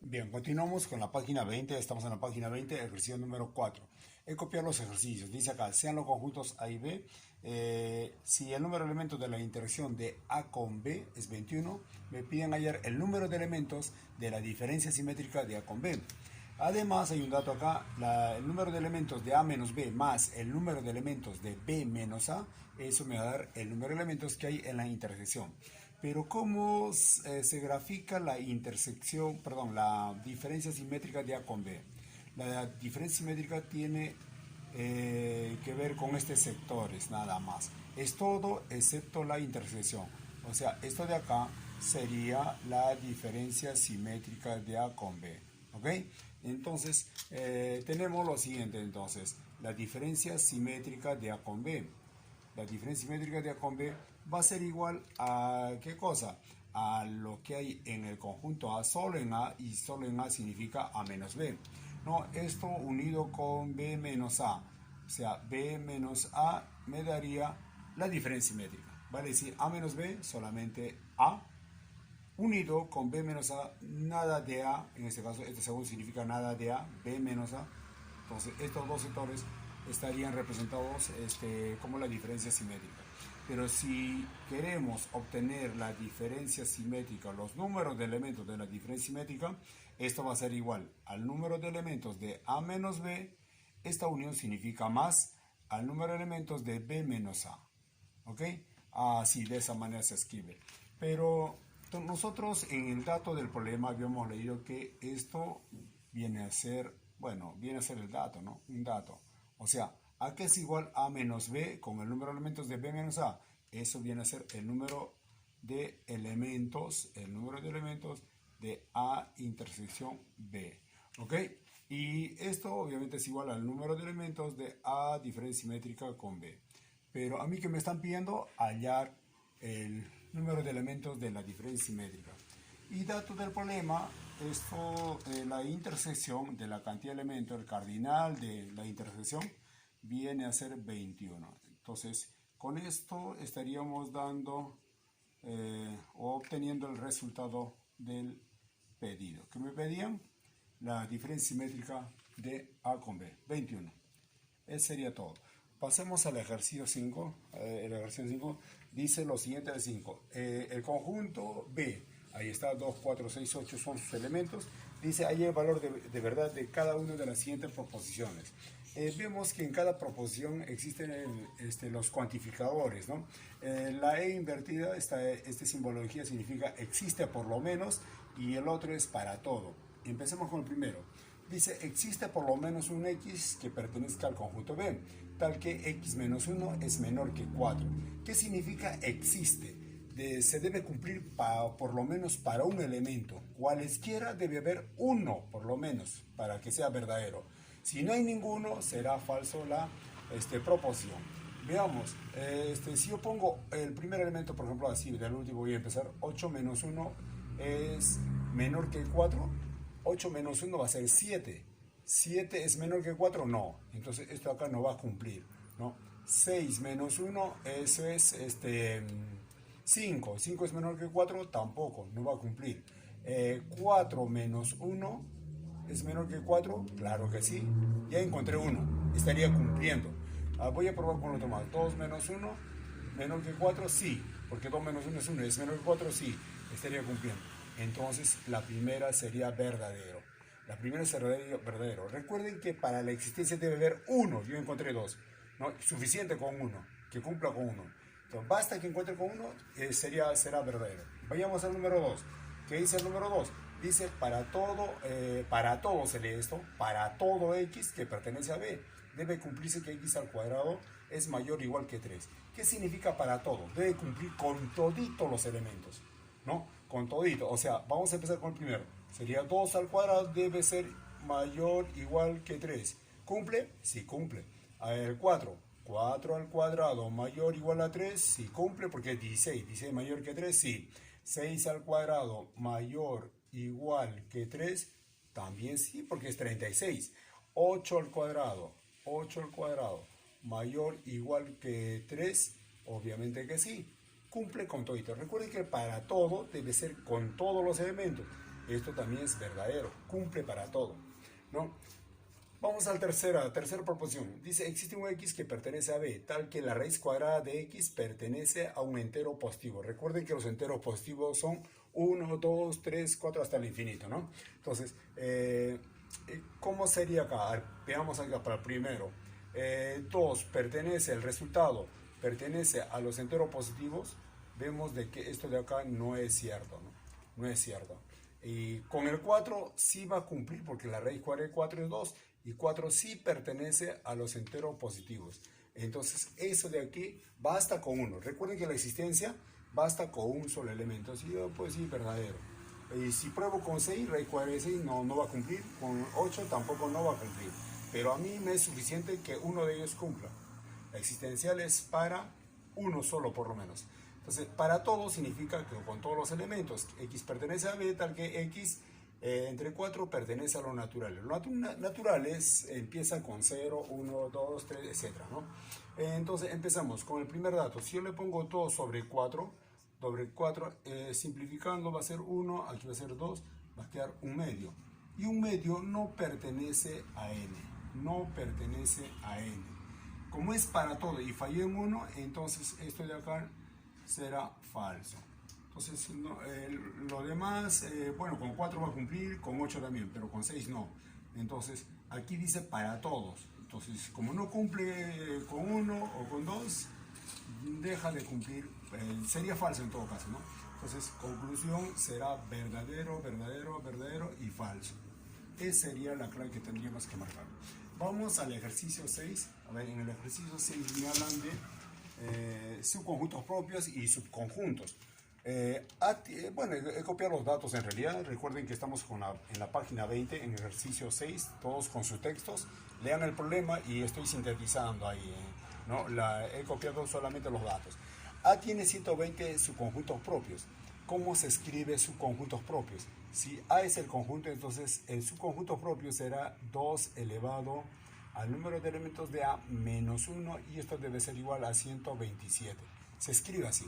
Bien, continuamos con la página 20. Estamos en la página 20, ejercicio número 4. He copiado los ejercicios. Dice acá, sean los conjuntos A y B. Si el número de elementos de la interacción de A con B es 21, me piden hallar el número de elementos de la diferencia simétrica de A con B. Además, hay un dato acá, el número de elementos de A menos B más el número de elementos de B menos A, eso me va a dar el número de elementos que hay en la intersección. Pero ¿cómo se grafica la intersección, perdón, la diferencia simétrica de A con B? La diferencia simétrica tiene que ver con estos sectores, nada más. Es todo excepto la intersección. O sea, esto de acá sería la diferencia simétrica de A con B. ¿Ok? Entonces, tenemos lo siguiente, entonces, la diferencia simétrica de A con B. La diferencia simétrica de A con B va a ser igual a, ¿qué cosa? A lo que hay en el conjunto A solo en A, y solo en A significa A menos B. No, esto unido con B menos A. O sea, B menos A me daría la diferencia simétrica. Vale decir, A menos B, solamente A, unido con B menos A, nada de A, en este caso, este segundo significa nada de A, B menos A. Entonces, estos dos sectores estarían representados como la diferencia simétrica. Pero si queremos obtener la diferencia simétrica, los números de elementos de la diferencia simétrica, esto va a ser igual al número de elementos de A menos B. Esta unión significa más al número de elementos de B menos A. ¿Ok? Así, de esa manera se escribe. Pero nosotros en el dato del problema habíamos leído que esto viene a ser, bueno, viene a ser el dato, ¿no? Un dato. O sea, A que es igual a menos B con el número de elementos de B menos A. Eso viene a ser el número de elementos, de A intersección B. ¿Ok? Y esto obviamente es igual al número de elementos de A diferencia simétrica con B. Pero a mí que me están pidiendo hallar el número de elementos de la diferencia simétrica. Y dato del problema, esto, la intersección de la cantidad de elementos, el cardinal de la intersección, viene a ser 21. Entonces, con esto estaríamos dando o obteniendo el resultado del pedido. ¿Qué me pedían? La diferencia simétrica de A con B, 21. Eso sería todo. Pasemos al ejercicio 5. El ejercicio 5 dice lo siguiente del 5. El conjunto B, ahí está, 2, 4, 6, 8 son sus elementos. Dice, hay el valor de verdad de cada una de las siguientes proposiciones. Vemos que en cada proposición existen los cuantificadores, ¿no? La E invertida, esta simbología significa existe por lo menos, y el otro es para todo. Empecemos con el primero. Dice, existe por lo menos un X que pertenezca al conjunto B, tal que X menos 1 es menor que 4. ¿Qué significa existe? Se debe cumplir por lo menos para un elemento. Cualesquiera debe haber uno, por lo menos, para que sea verdadero. Si no hay ninguno, será falso la proposición. Veamos, si yo pongo el primer elemento, por ejemplo, así, del último voy a empezar, 8 menos 1 es menor que 4. 8 menos 1 va a ser 7. 7 es menor que 4, no. Entonces esto acá no va a cumplir, ¿no? 6 menos 1, eso es 5. 5 es menor que 4, tampoco, no va a cumplir. 4 menos 1 es menor que 4, claro que sí. Ya encontré uno, estaría cumpliendo. Voy a probar con otro más. 2 menos 1, menor que 4, sí. Porque 2 menos 1 es 1, es menor que 4, sí. Estaría cumpliendo. Entonces la primera sería verdadero. La primera es verdadero. Recuerden que para la existencia debe haber uno. Yo encontré dos. ¿No? Suficiente con uno. Que cumpla con uno. Entonces basta que encuentre con uno, será verdadero. Vayamos al número 2. ¿Qué dice el número 2? Dice para todo se lee esto, para todo X que pertenece a B. Debe cumplirse que X al cuadrado es mayor o igual que 3. ¿Qué significa para todo? Debe cumplir con toditos los elementos, ¿no? Con todito. O sea, vamos a empezar con el primero. Sería 2 al cuadrado debe ser mayor o igual que 3. ¿Cumple? Sí, cumple. El 4. 4 al cuadrado mayor o igual a 3. Sí, cumple porque es 16. 16 mayor que 3, sí. 6 al cuadrado mayor o igual que 3. También sí, porque es 36. 8 al cuadrado. 8 al cuadrado mayor o igual que 3. Obviamente que sí. Cumple con todo. Recuerden que para todo debe ser con todos los elementos. Esto también es verdadero, cumple para todo, ¿no? Vamos a la tercera proposición. Dice, existe un x que pertenece a b, tal que la raíz cuadrada de x pertenece a un entero positivo. Recuerden que los enteros positivos son 1, 2, 3, 4 hasta el infinito, ¿no? Entonces, ¿cómo sería acá? A ver, veamos acá para el primero. 2 pertenece, el resultado pertenece a los enteros positivos. Vemos de que esto de acá no es cierto, ¿no? No es cierto. Y con el 4 sí va a cumplir porque la raíz cuadrada de 4 es 2 y 4 sí pertenece a los enteros positivos. Entonces eso de aquí basta con 1. Recuerden que la existencia basta con un solo elemento. Así pues sí, verdadero. Y si pruebo con 6, raíz cuadrada de 6 no va a cumplir. Con 8 tampoco no va a cumplir. Pero a mí me es suficiente que uno de ellos cumpla. La existencial es para uno solo por lo menos. Entonces, para todo significa que con todos los elementos, x pertenece a b, tal que x entre 4 pertenece a los naturales. Los naturales empiezan con 0, 1, 2, 3, etc., ¿no? Entonces, empezamos con el primer dato. Si yo le pongo 2 sobre 4, simplificando va a ser 1, aquí va a ser 2, va a quedar un medio. Y un medio no pertenece a n, no pertenece a n. Como es para todo y fallé en 1, entonces esto de acá será falso. Entonces, lo demás, bueno, con 4 va a cumplir, con 8 también, pero con 6 no. Entonces, aquí dice para todos. Entonces, como no cumple con 1 o con 2, deja de cumplir, sería falso en todo caso, ¿no? Entonces, conclusión será verdadero, verdadero, verdadero y falso. Esa sería la clave que tendríamos que marcar. Vamos al ejercicio 6. A ver, en el ejercicio 6 me hablan de subconjuntos propios y subconjuntos. Bueno, he copiado los datos en realidad. Recuerden que estamos en la página 20, en ejercicio 6, todos con sus textos. Lean el problema y estoy sintetizando ahí, ¿no? He copiado solamente los datos. A tiene 120 subconjuntos propios. ¿Cómo se escribe subconjuntos propios? Si A es el conjunto, entonces el subconjunto propio será 2 elevado al número de elementos de A menos 1 y esto debe ser igual a 127. Se escribe así.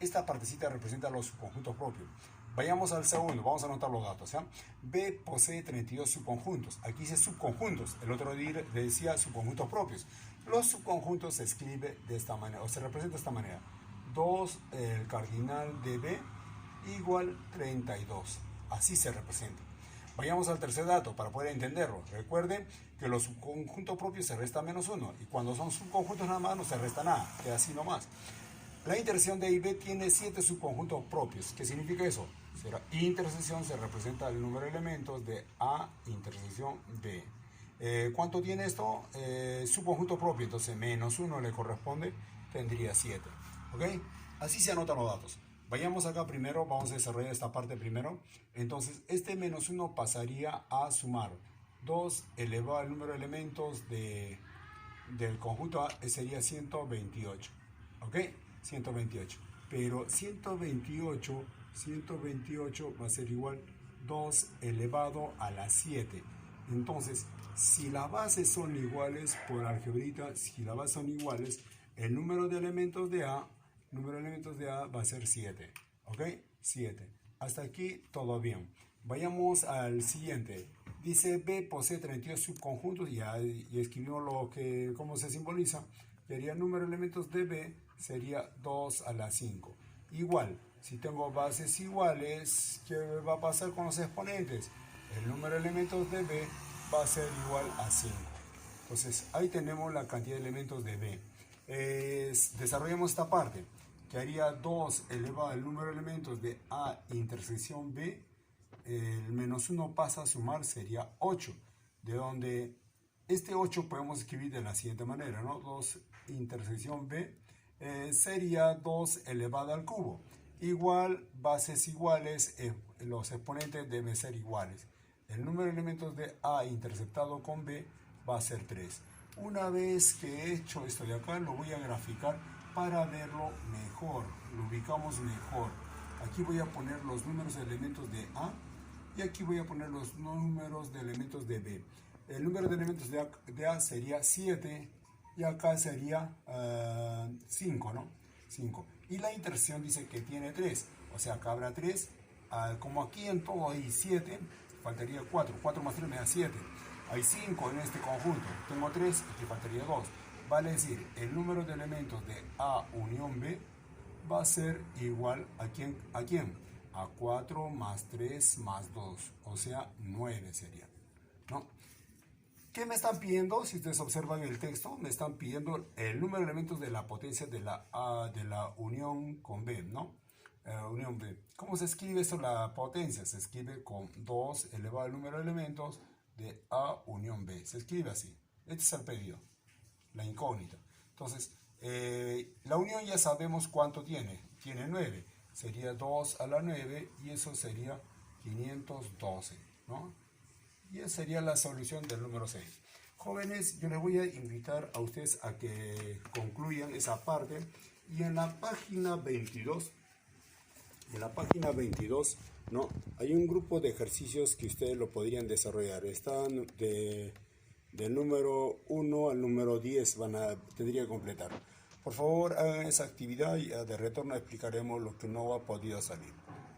Esta partecita representa los subconjuntos propios. Vayamos al segundo, vamos a anotar los datos, ¿ya? B posee 32 subconjuntos. Aquí dice subconjuntos, el otro día decía subconjuntos propios. Los subconjuntos se escribe de esta manera, o se representa de esta manera. 2, el cardinal de B, igual 32. Así se representa. Vayamos al tercer dato para poder entenderlo. Recuerden que los subconjuntos propios se resta menos 1 y cuando son subconjuntos nada más no se resta nada, queda así nomás. La intersección de A y B tiene 7 subconjuntos propios. ¿Qué significa eso? Será intersección, se representa el número de elementos de A intersección B. ¿Cuánto tiene esto? Subconjunto propio, entonces menos 1 le corresponde, tendría 7. ¿Ok? Así se anotan los datos. Vayamos acá primero, vamos a desarrollar esta parte primero. Entonces, este menos 1 pasaría a sumar 2 elevado al número de elementos del conjunto A, sería 128. ¿Ok? 128. Pero 128 va a ser igual 2 elevado a la 7. Entonces, si las bases son iguales, por algebrita, si las bases son iguales, el número de elementos de A va a ser 7. ¿Ok? 7. Hasta aquí todo bien. Vayamos al siguiente. Dice B posee 32 subconjuntos. Y escribimos cómo se simboliza. Sería el número de elementos de B sería 2 a la 5. Igual, si tengo bases iguales, ¿qué va a pasar con los exponentes? El número de elementos de B va a ser igual a 5. Entonces, ahí tenemos la cantidad de elementos de B. Desarrollamos esta parte, que haría 2 elevado al número de elementos de A intersección B. El menos 1 pasa a sumar, sería 8. De donde este 8 podemos escribir de la siguiente manera, ¿no? 2 intersección B sería 2 elevado al cubo. Igual, bases iguales, los exponentes deben ser iguales. El número de elementos de A intersectado con B va a ser 3. Una vez que he hecho esto de acá, lo voy a graficar para verlo mejor. Lo ubicamos mejor. Aquí voy a poner los números de elementos de A y aquí voy a poner los números de elementos de B. El número de elementos de A sería 7 y acá sería 5, ¿no? 5. Y la intersección dice que tiene 3, o sea, acá habrá 3, como aquí en todo hay 7, faltaría 4. 4 más 3 me da 7. Hay 5 en este conjunto. Tengo 3, aquí faltaría 2. Vale decir, el número de elementos de A unión B va a ser igual a quién, a 4 más 3 más 2, o sea, 9 sería, ¿no? ¿Qué me están pidiendo? Si ustedes observan el texto, me están pidiendo el número de elementos de la potencia de la A, de la unión con B, ¿no? Unión B. ¿Cómo se escribe esto, la potencia? Se escribe con 2 elevado al número de elementos de A unión B. Se escribe así. Este es el pedido, la incógnita. Entonces, la unión ya sabemos cuánto tiene. Tiene 9. Sería 2 a la 9 y eso sería 512, ¿no? Y esa sería la solución del número 6. Jóvenes, yo les voy a invitar a ustedes a que concluyan esa parte. Y en la página 22, ¿no? Hay un grupo de ejercicios que ustedes lo podrían desarrollar. Están del número 1 al número 10, tendría que completar. Por favor, hagan esa actividad y de retorno explicaremos lo que no ha podido salir.